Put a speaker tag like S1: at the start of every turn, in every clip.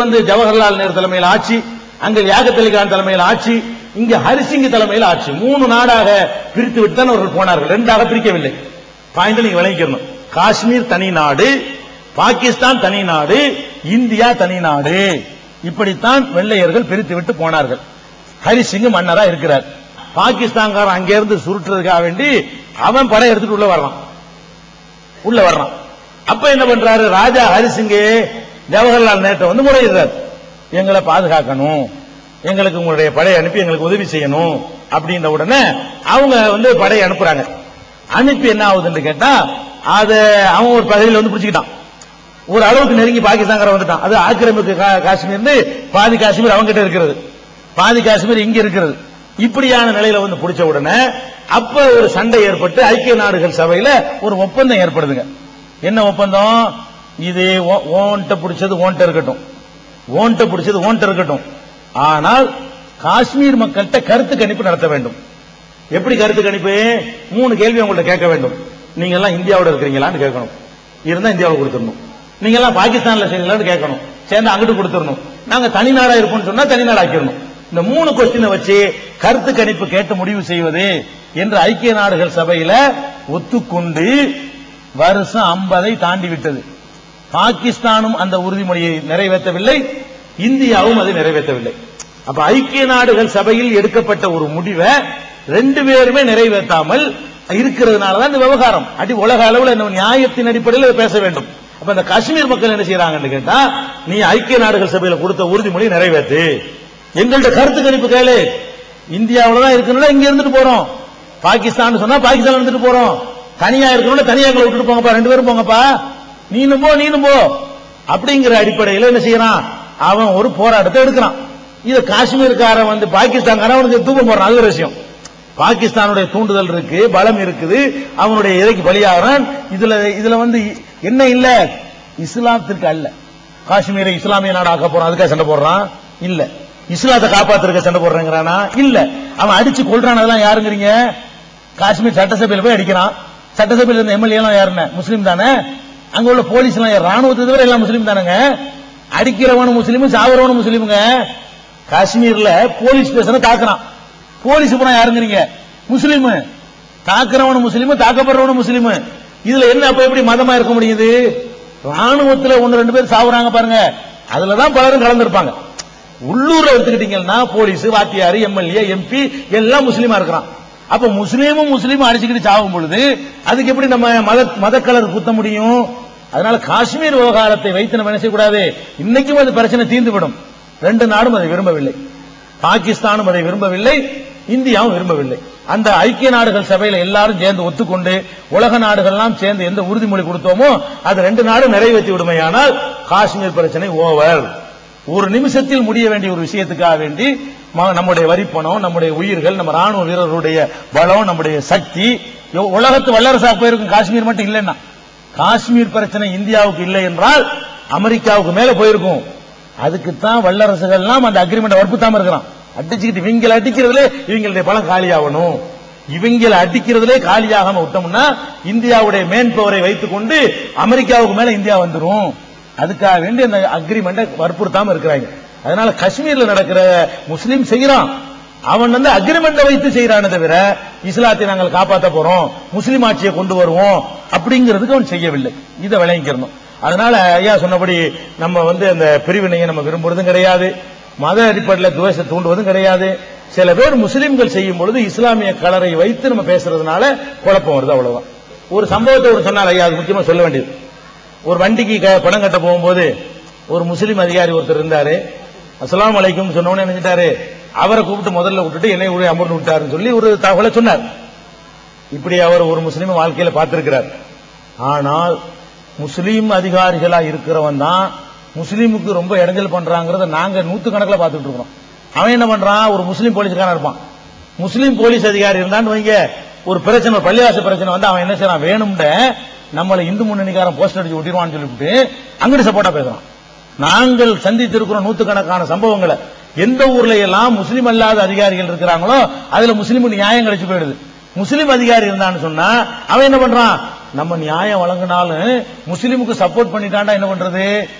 S1: வந்து ஜவஹர்லால் நேரு தலைமையில் ஆட்சி, அங்க லியாகத் அலி கான் தலைமையில் ஆட்சி, இங்க ஹரிசிங் தலைமையில் ஆட்சி. 3 நாடாக பிரித்து விட்டு தான் அவர்கள் போனார்கள். 2ஆக பிரிக்கவில்லை. பாயிண்ட் நீங்க விளங்கிக்கணும். காஷ்மீர் தனி நாடு, பாகிஸ்தான் தனி நாடு, இந்தியா தனி நாடு. இப்படித்தான் வெள்ளையர்கள் பிரித்து விட்டு போனார்கள். ஹரிசிங் மன்னரா இருக்கிறார். பாகிஸ்தான்காரன் அங்க இருந்து சுருட்டுறதுக்காக வேண்டி அவன் படை எடுத்துட்டு உள்ள வர்றான். அப்ப என்ன பண்றாரு ராஜா ஹரிசிங்கே ஜவஹர்லால் நேரு வந்து முறையிடுறார். எங்களை பாதுகாக்கணும், எங்களுக்கு உங்களுடைய படையை அனுப்பி எங்களுக்கு உதவி செய்யணும் அப்படின்ற உடனே அவங்க வந்து படையை அனுப்புறாங்க. அனுப்பி என்ன ஆகுதுன்னு கேட்டா அதை அவன் ஒரு பகுதியில் வந்து பிடிச்சிக்கிட்டான். ஒரு அளவுக்கு நெருங்கி பாகிஸ்தான் வந்துட்டான். அது ஆக்கிரமிப்பு காஷ்மீர், பாதி காஷ்மீர் அவங்க கிட்ட இருக்கிறது, பாதி காஷ்மீர் இங்க இருக்கிறது. இப்படியான நிலையில வந்து பிடிச்ச உடனே அப்ப ஒரு சண்டை ஏற்பட்டு ஐக்கிய நாடுகள் சபையில ஒரு ஒப்பந்தம் ஏற்படுதுங்க. என்ன ஒப்பந்தம்? இது ஓன்ட்ட பிடிச்சது ஓன்ட்ட இருக்கட்டும், ஓன்ட்ட பிடிச்சது ஓன்ட்ட இருக்கட்டும், ஆனால் காஷ்மீர் மக்கள்கிட்ட கருத்து கணிப்பு நடத்த வேண்டும். எப்படி கருத்து கணிப்பு? 3 கேள்வி உங்கள்ட்ட கேட்க வேண்டும். நீங்க எல்லாம் இந்தியாவோட இருக்கிறீங்களான்னு கேட்கணும், இருந்தா இந்தியாவில் கொடுத்துடணும். நீங்க எல்லாம் பாகிஸ்தான்ல செய்யலான்னு கேட்கணும், சேர்ந்து அங்கிட்டு கொடுத்துடணும். நாங்க தனி நாடா இருப்போம்னு சொன்னா தனி நாடு ஆக்கிடணும். இந்த 3 கொஸ்டினை வச்சு கருத்து கணிப்பு கேட்டு முடிவு செய்வது என்று ஐக்கிய நாடுகள் சபையில ஒத்துக்கொண்டு வருஷம் 50 தாண்டி விட்டது. பாகிஸ்தானும் அந்த உறுதிமொழியை நிறைவேற்றவில்லை, இந்தியாவும் அதை நிறைவேற்றவில்லை. அப்ப ஐக்கிய நாடுகள் சபையில் எடுக்கப்பட்ட ஒரு முடிவை 2 பேருமே நிறைவேற்றாமல் இருக்கிறதுனாலதான் இந்த விவகாரம். உலக அளவில் நியாயத்தின் அடிப்படையில் பேச வேண்டும். அப்ப இந்த காஷ்மீர் மக்கள் என்ன செய்யறாங்கன்னு கேட்டா, நீ ஐக்கிய நாடுகள் சபையில் கொடுத்த உறுதிமொழி நிறைவேற்று, எங்கள்ட்ட கருத்து கணிப்பு கேளு. இந்தியாவில தான் இருக்கணும்னா இங்க இருந்துட்டு போறோம், பாகிஸ்தான் சொன்னா பாகிஸ்தான் இருந்துட்டு போறோம், தனியா இருக்கணும்னா தனியா விட்டுட்டு போங்கப்பா, 2 பேரும் போங்கப்பா, நீனும் போ அப்படிங்கிற அடிப்படையில் என்ன செய்யறான், அவன் ஒரு போராட்டத்தை எடுக்கிறான். இது காஷ்மீர்காரன் வந்து பாகிஸ்தான்காரன் அவனுக்கு தூக்கம் போடுறான். அது ஒரு விஷயம். பாகிஸ்தானுடைய தூண்டுதல் இருக்கு, பலம் இருக்குது, அவனுடைய இதைக்கு பலியாகிறான். இதுல வந்து என்ன இல்ல, இஸ்லாத்திற்கு அல்ல, காஷ்மீரை இஸ்லாமிய நாடு ஆக்க போறான் அதுக்காக சண்டை போடுறான் இல்ல, இஸ்லாத்தை காப்பாத்திருக்க சண்டை போடுறாங்கிறானா இல்ல, அவன் அடிச்சு கொள்றான். அதெல்லாம் யாருங்கிறீங்க? காஷ்மீர் சட்டசபையில் போய் அடிக்கிறான். சட்டசபையில் இருந்த எம்எல்ஏ எல்லாம் யாருன்னு முஸ்லீம் தானே, அங்க உள்ள போலீஸ் எல்லாம் ராணுவத்தை தவிர எல்லாம் முஸ்லீம் தானங்க. அடிக்கிறவனும் முஸ்லீமும் சாவரவனும் முஸ்லீமுங்க. காஷ்மீர்ல போலீஸ் ஸ்டேஷனை தாக்குறான், போலீஸ் போனா யாருங்கிறீங்க? முஸ்லீம். தாக்குறவனும் முஸ்லீம், தாக்கப்படுறவனும் முஸ்லீம். இதுல என்ன அப்ப எப்படி மதமா இருக்க முடியுது? ராணுவத்துல 1-2 பேர் சாவுறாங்க பாருங்க, அதுலதான் பலரும் கலந்துருப்பாங்க. உள்ளூர்ல எடுத்துக்கிட்டீங்கன்னா போலீஸ், வாத்தியார், எம்எல்ஏ, எம்பி எல்லாம் முஸ்லீமா இருக்கிறான். அப்ப முஸ்லீமும் அடிச்சுக்கிட்டு சாகும் பொழுது அதுக்கு எப்படி நம்ம மத கலர் குத்த முடியும்? அதனால காஷ்மீர் விவகாரத்தை வைத்து நம்ம என்ன செய்யக்கூடாது, இன்னைக்கும் அது பிரச்சனை தீர்ந்துவிடும். 2 நாடும் அதை விரும்பவில்லை, பாகிஸ்தானும் அதை விரும்பவில்லை, இந்தியாவும் விரும்பவில்லை. அந்த ஐக்கிய நாடுகள் சபையில எல்லாரும் சேர்ந்து ஒத்துக்கொண்டு உலக நாடுகள்லாம் சேர்ந்து எந்த உறுதிமொழி கொடுத்தோமோ அது 2 நாடும் நிறைவேற்றி விடுமையானால் காஷ்மீர் பிரச்சனை ஓவர். ஒரு நிமிஷத்தில் முடிய வேண்டிய ஒரு விஷயத்துக்காக வேண்டி நம்முடைய வரிப்பணம், நம்முடைய உயிர்கள், நம்ம ராணுவ வீரர்களுடைய பலம், நம்முடைய சக்தி உலகத்து வல்லரசாக போயிருக்கும். காஷ்மீர் மட்டும் இல்லைன்னா, காஷ்மீர் பிரச்சனை இந்தியாவுக்கு இல்லை என்றால் அமெரிக்காவுக்கு மேல போயிருக்கும். அதுக்குத்தான் வல்லரசுகள் அந்த அக்ரிமெண்ட் வற்புத்தாம இருக்கிறான். அடிச்சுக்கிட்டு இவங்களை அடிக்கிறதுல இவங்களுடைய பலம் காலியாகணும், இவங்களை அடிக்கிறதுலே காலியாகாம விட்டோம்னா இந்தியாவுடைய மேன் பவரை வைத்துக் கொண்டு அமெரிக்காவுக்கு மேல இந்தியா வந்துடும். அதுக்காக வேண்டி அந்த அக்ரிமெண்டை வற்புறுத்தாம இருக்கிறாங்க. அதனால காஷ்மீர்ல நடக்கிற முஸ்லீம் செய்யறான், அவன் வந்து அக்ரிமெண்டை வைத்து செய்யறானே தவிர இஸ்லாத்தை நாங்கள் காப்பாற்ற போறோம், முஸ்லீம் ஆட்சியை கொண்டு வருவோம் அப்படிங்கிறதுக்கு அவன் செய்யவில்லை. இதை விளங்கிக்கிறணும். அதனால ஐயா சொன்னபடி நம்ம வந்து அந்த பிரிவினையை நம்ம விரும்புறதும் கிடையாது, மத அடிப்படையில் துவேஷத்தை தூண்டுவதும் கிடையாது. சில பேர் முஸ்லீம்கள் செய்யும் பொழுது இஸ்லாமிய கலரை வைத்து நம்ம பேசுறதுனால குழப்பம் வருது, அவ்வளவுதான். ஒரு சம்பவத்தை ஒரு சொன்னார் ஐயா, அது முக்கியமா சொல்ல வேண்டியது. ஒரு வண்டிக்கு பணம் கட்ட போகும்போது ஒரு முஸ்லீம் அதிகாரி ஒருத்தர் இருந்தாரு. அஸ்ஸலாமு அலைக்கும் சொன்னோன்னு நினைச்சிட்டாரு, அவரை கூப்பிட்டு முதல்ல விட்டுட்டு என்னை அமர்ந்து விட்டாருன்னு சொல்லி ஒரு தகவலை சொன்னார். இப்படி அவர் ஒரு முஸ்லீம் வாழ்க்கையில பார்த்திருக்கிறார். ஆனால் முஸ்லீம் அதிகாரிகளா இருக்கிறவன் தான் முஸ்லீமுக்கு ரொம்ப இடைஞ்சல் பண்றாங்கிறத நாங்க 100 கணக்கில் பார்த்துட்டு இருக்கோம். அவன் என்ன பண்றான், ஒரு முஸ்லீம் போலீஸ்காரன் இருப்பான், முஸ்லீம் போலீஸ் அதிகாரி இருந்தான்னு வைங்க, ஒரு பிரச்சனை, பள்ளிவாச பிரச்சனை வந்து அவன் என்ன செய்யறான், வேணும்னு நம்மளை இந்து முன்னணிக்காரன் போஸ்டர் அடிச்சு ஒட்டிடுவான்னு சொல்லிவிட்டு அங்கிட்டு சப்போர்ட்டா பேசுறான். நாங்கள் சந்தித்திருக்கிறோம் 100 கணக்கான சம்பவங்களை. எந்த ஊர்ல எல்லாம் முஸ்லீம் அல்லாத அதிகாரிகள் இருக்கிறாங்களோ அதுல முஸ்லீமுக்கு நியாயம் கிடைச்சு போயிடுது. முஸ்லீம் அதிகாரி இருந்தான்னு சொன்னா அவன் என்ன பண்றான், நம்ம நியாயம் வழங்கினாலும் முஸ்லீமுக்கு சப்போர்ட் பண்ணிட்டாண்டா என்ன பண்றது,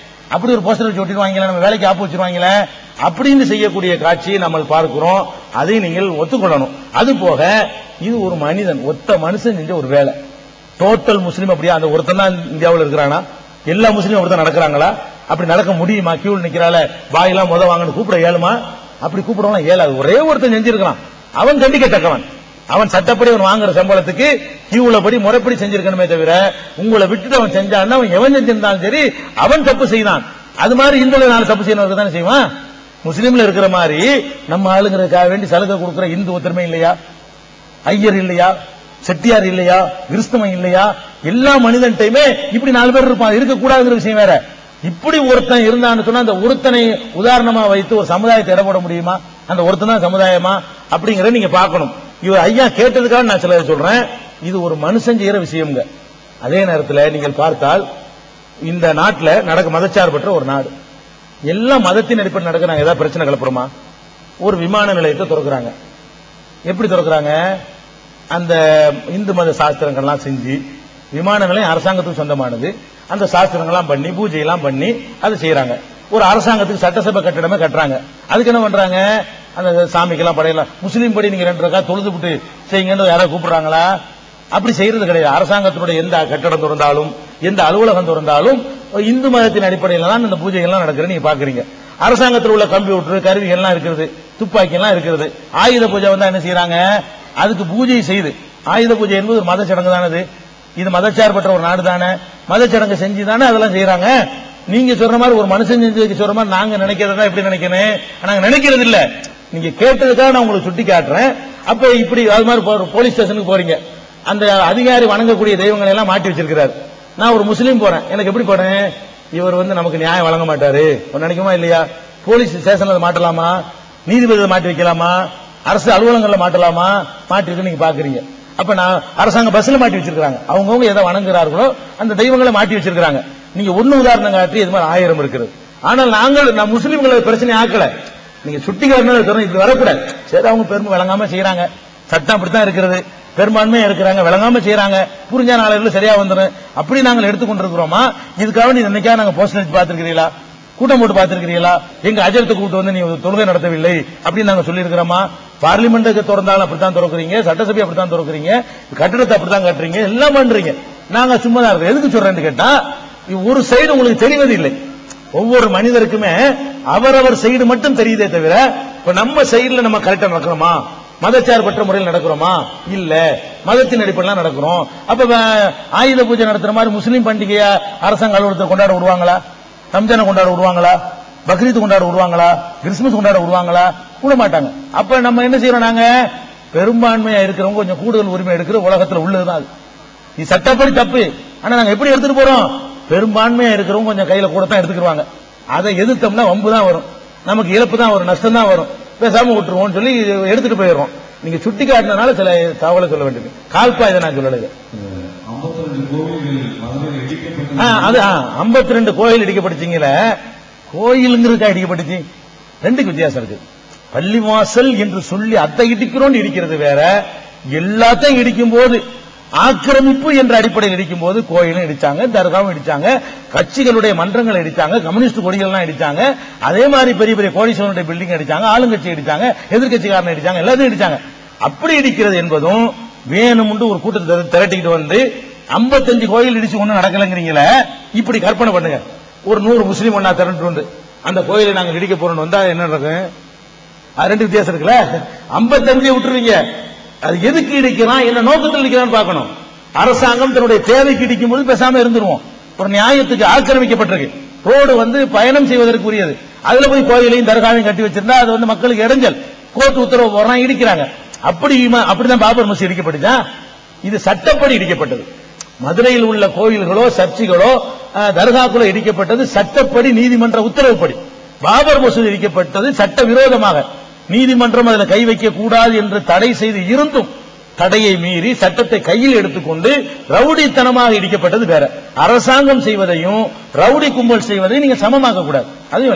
S1: அப்படி ஒரு போஸ்டர் வச்சு ஒட்டிடுவாங்களே, நம்ம வேலைக்கு ஆப்பு வச்சிருவாங்களே அப்படின்னு செய்யக்கூடிய காட்சியை நம்ம பார்க்கிறோம். அதை நீங்கள் ஒத்துக்கொள்ளணும். அது போக இது ஒரு மனிதன், ஒத்த மனுஷன் செஞ்ச ஒரு வேலை. டோட்டல் முஸ்லீம் அப்படியா அந்த ஒருத்தன் தான் இந்தியாவில் இருக்கிறானா? எல்லா முஸ்லீமும் ஒருத்தன் நடக்கிறாங்களா? அப்படி நடக்க முடியுமா? கியூல் நிக்கிறால வாயெல்லாம் முத வாங்கன்னு கூப்பிட ஏழுமா? அப்படி கூப்பிடலாம் ஏழாது. ஒரே ஒருத்தன் செஞ்சிருக்கான், அவன் கண்டிக்கத்தக்கவன். அவன் சட்டப்படி அவன் வாங்குற சம்பளத்துக்கு கியூல படி முறைப்படி செஞ்சிருக்கணுமே தவிர உங்களை விட்டுட்டு அவன் செஞ்சான், அவன் எவன் செஞ்சிருந்தாலும் சரி அவன் தப்பு செய்தான். அது மாதிரி இந்துல நாலு தப்பு செய்யணும் தானே செய்வான். முஸ்லீம்ல இருக்கிற மாதிரி நம்ம ஆளுங்கிறதுக்காக வேண்டி சலுகை கொடுக்கிற இந்து ஒத்துமை இல்லையா? ஐயர் இல்லையா? செட்டியார் இல்லையா? கிறிஸ்தவன் இல்லையா? எல்லா மனிதன்டையுமே இப்படி 4 பேர் இருப்பான். இருக்கக்கூடாதுங்கிற விஷயம் வேற. இப்படி ஒருத்தன் இருந்தான்னு சொன்னா அந்த ஒருத்தனை உதாரணமா வைத்து ஒரு சமுதாயத்தை இடப்பட முடியுமா? அந்த ஒருத்தன் தான் சமுதாயமா அப்படிங்கறத நீங்க பார்க்கணும். இவர் ஐயா கேட்டதுக்காக நான் சில சொல்றேன். இது ஒரு மனுஷன் செய்யற விஷயம்ங்க. அதே நேரத்தில் நீங்கள் பார்த்தால் இந்த நாட்டில் நடக்க மதச்சார்பற்ற ஒரு நாடு, எல்லா மதத்தின் அடிப்படையில் நடக்க நாங்க ஏதாவது பிரச்சனை கிளப்புறோமா? ஒரு விமான நிலையத்தை திறக்கிறாங்க. எப்படி திறக்கிறாங்க? அந்த இந்து மத சாஸ்திரங்கள்லாம் செஞ்சு, விமான நிலையம் அரசாங்கத்துக்கு சொந்தமானது, அந்த சாஸ்திரங்கள்லாம் பண்ணி பூஜை எல்லாம் பண்ணி அதை செய்யறாங்க. ஒரு அரசாங்கத்துக்கு சட்டசபை கட்டிடமே கட்டுறாங்க. அதுக்கு என்ன பண்றாங்க? அந்த சாமிக்கெல்லாம் படையலாம் முஸ்லீம் படி நீங்க 2 ரக்கா தொழுது விட்டு செய்யுங்கன்னு யாராவது கூப்பிடுறாங்களா? அப்படி செய்யறது கிடையாது. அரசாங்கத்தினுடைய எந்த கட்டடம் திறந்தாலும் எந்த அலுவலகம் திறந்தாலும் இந்து மதத்தின் அடிப்படையில் தான் இந்த பூஜைகள்லாம் நடக்கிறது நீங்க பாக்குறீங்க. அரசாங்கத்தில் உள்ள கம்ப்யூட்டர் கருவிகள்லாம் இருக்கிறது, துப்பாக்கி எல்லாம் இருக்கிறது. ஆயுத பூஜை வந்தா என்ன செய்யறாங்க? அதுக்கு பூஜை செய்து, ஆயுத பூஜை என்பது ஒரு மத சடங்கு தானது. இது மதச்சார்பற்ற ஒரு நாடு தானே, மதச்சடங்கு செஞ்சு தானே அதெல்லாம் செய்யறாங்க. நீங்க சொல்ற மாதிரி ஒரு மனுஷன் செஞ்சதுக்கு சொல்ற மாதிரி நாங்க நினைக்கிறதா எப்படி நினைக்கணும்? நாங்க நினைக்கிறது இல்ல. நீங்க கேட்டதுக்காக நான் உங்களுக்கு சுட்டி காட்டுறேன். அப்ப இப்படி அது மாதிரி போலீஸ் ஸ்டேஷனுக்கு போறீங்க, அந்த அதிகாரி வணங்கக்கூடிய தெய்வங்களை எல்லாம் மாட்டி வச்சிருக்கிறார். நான் ஒரு முஸ்லீம் போறேன், எனக்கு எப்படி போறேன்? இவர் நமக்கு நியாயம் வழங்க மாட்டாரு நினைக்குமா இல்லையா? போலீஸ் ஸ்டேஷன்ல மாட்டலாமா? நீதிபதியை மாட்டி வைக்கலாமா? அரசு அலுவலகங்கள்ல மாட்டலாமா? மாட்டிருக்கு நீங்க பாக்குறீங்க. அப்ப நான் அரசாங்க பஸ்ல மாட்டி வச்சிருக்காங்க. அவங்கவுங்க எதை வணங்குறார்களோ அந்த தெய்வங்களை மாட்டி வச்சிருக்காங்க. நீங்க ஒன்னு உதாரணம் காட்டி இது மாதிரி 1000 இருக்கிறது. ஆனால் நான் முஸ்லீம்களை பிரச்சனை ஆக்கல. நீங்க சுட்டி காட்டினது இப்படி வரக்கூடாது. சரி, அவங்க பெருமை விளங்காம செய்யறாங்க, சட்டம் அப்படித்தான் இருக்கிறது, பெரும்பான்மையா இருக்கிறாங்க, விளங்காம செய்யறாங்க, புரிஞ்ச நாளையில சரியா வந்துடும் அப்படி நாங்கள் எடுத்துக்கொண்டிருக்கிறோமா? இதுக்காக நீ இன்னைக்கா நாங்க போஸ்டர் பார்த்திருக்கிறீங்களா? கூட்டம் போட்டு பார்த்திருக்கிறீங்களா? எங்க அஜரத்தை கூட்டு வந்து நீ தொழுகை நடத்தவில்லை அப்படின்னு நாங்க சொல்லி இருக்கிறோமா? பார்லிமெண்ட்டுக்கு திறந்தாலும் அப்படித்தான் திறக்கிறீங்க, சட்டசபை அப்படித்தான் திறக்கிறீங்க, கட்டிடத்தை அப்படித்தான் கட்டுறீங்க, எல்லாம் பண்றீங்க. நாங்க சும்மா தான் இருக்கோம். எதுக்கு சொல்றேன்னு கேட்டா, ஒரு சைடு உங்களுக்கு தெரிவது இல்லை. ஒவ்வொரு மனிதருக்குமே அவரவர் சைடு மட்டும் தெரியுதே தவிர இப்ப நம்ம சைடுல நம்ம கரெக்டா நடக்கிறோமா? மதச்சார்பற்ற முறையில் நடக்கிறோமா? இல்ல, மதத்தின் அடிப்படையில் நடக்கிறோம். அப்ப ஆயுத பூஜை நடத்துற மாதிரி முஸ்லீம் பண்டிகையா அரசாங்க அலுவலகத்தை கொண்டாட விடுவாங்களா? ரம்ஜானை கொண்டாட விடுவாங்களா? பக்ரீத் கொண்டாட விடுவாங்களா? கிறிஸ்துமஸ் கொண்டாட விடுவாங்களா? விட மாட்டாங்க. அப்ப நம்ம என்ன செய்யறோம்? நாங்க பெரும்பான்மையா இருக்கிறவங்க கொஞ்சம் கூடுதல் உரிமை எடுக்கிற உலகத்துல உள்ளதுதான் அது. இது சட்டப்படி தப்பு. ஆனா நாங்க எப்படி எடுத்துட்டு போறோம்? பெரும்பான்மையா இருக்கிறவங்க கொஞ்சம் கையில கூட தான் எடுத்துக்கிடுவாங்க. அதை எதிர்த்தோம்னா வம்பு தான் வரும், நமக்கு இழப்பு தான் வரும், நஷ்டம் தான் வரும். பேசாம விட்டுருவோம் சொல்லி எடுத்துட்டு போயிடுறோம். நீங்க சுட்டி காட்டினால சில தகவலை சொல்ல வேண்டியது. கால்பா இதை நான் சொல்லல. 52 கோயில் இடிக்கப்பட்டுச்சீங்கள, கோயிலுங்கிறதுக்கா இடிக்கப்பட்டுச்சு? 2க்கு வித்தியாசம் இருக்கு. பள்ளிவாசல் என்று சொல்லி அதை இடிக்கிறோம் இடிக்கிறது வேற, எல்லாத்தையும் இடிக்கும் போது ஆக்கிரமிப்பு என்ற அடிப்படையில் இடிக்கும் போது கோயிலும் இடிச்சாங்க, தர்காவும் இடிச்சாங்க, கட்சிகளுடைய மன்றங்களை இடிச்சாங்க, கம்யூனிஸ்ட் கொடிகள்லாம் இடிச்சாங்க, அதே மாதிரி பெரிய பெரிய கோடீஸ்வரனுடைய பில்டிங் அடிச்சாங்க, ஆளுங்கட்சி இடிச்சாங்க, எதிர்கட்சிக்காரனை இடிச்சாங்க, எல்லாத்தையும் இடிச்சாங்க. அப்படி இடிக்கிறது என்பதும் வேணும்னு ஒரு கூட்டத்தை திரட்டிக்கிட்டு வந்து 55 கோயில் இடிச்சு ஒண்ணு நடக்கலங்கிறீங்கள, இப்படி கற்பனை பண்ணுங்க. ஒரு 100 முஸ்லீம் ஒன்னா திரண்டு வந்து அந்த கோயிலை நாங்க இடிக்க போறோம்னு வந்தா என்ன நடக்கும்? 2 வித்தியாசம் இருக்குல்ல. 55 விட்டுருவீங்க. அது எதுக்கு இடிக்கிறான், என்ன நோக்கத்தில் இடிக்கிறான்னு பார்க்கணும். அரசாங்கம் தன்னுடைய தேவைக்கு இடிக்கும் போது பேசாம இருந்துருவோம். ஒரு நியாயத்துக்கு ஆக்கிரமிக்கப்பட்டிருக்கு, ரோடு பயணம் செய்வதற்குரியது, அதுல போய் கோயிலையும் தர்காவையும் கட்டி வச்சிருந்தா அது மக்களுக்கு இடைஞ்சல், கோர்ட்டு உத்தரவு போறான், இடிக்கிறாங்க. அப்படிதான் பாபர் மசூதி இடிக்கப்பட்டுச்சா? இது சட்டப்படி இடிக்கப்பட்டது. மதுரையில் உள்ள கோயில்களோ சர்ச்சுகளோ தர்காக்களோ இடிக்கப்பட்டது சட்டப்படி, நீதிமன்ற உத்தரவுப்படி. பாபர் மசூதி இடிக்கப்பட்டது சட்ட விரோதமாக. நீதிமன்றம் அதில் கை வைக்க கூடாது என்று தடை செய்து இருந்தும் தடையை மீறி சட்டத்தை கையில் எடுத்துக்கொண்டு ரவுடித்தனமாக இடிக்கப்பட்டது வேற. அரசாங்கம் செய்வதையும் ரவுடி கும்பல் செய்வதையும் நீங்க சமமாக்க கூடாது. அது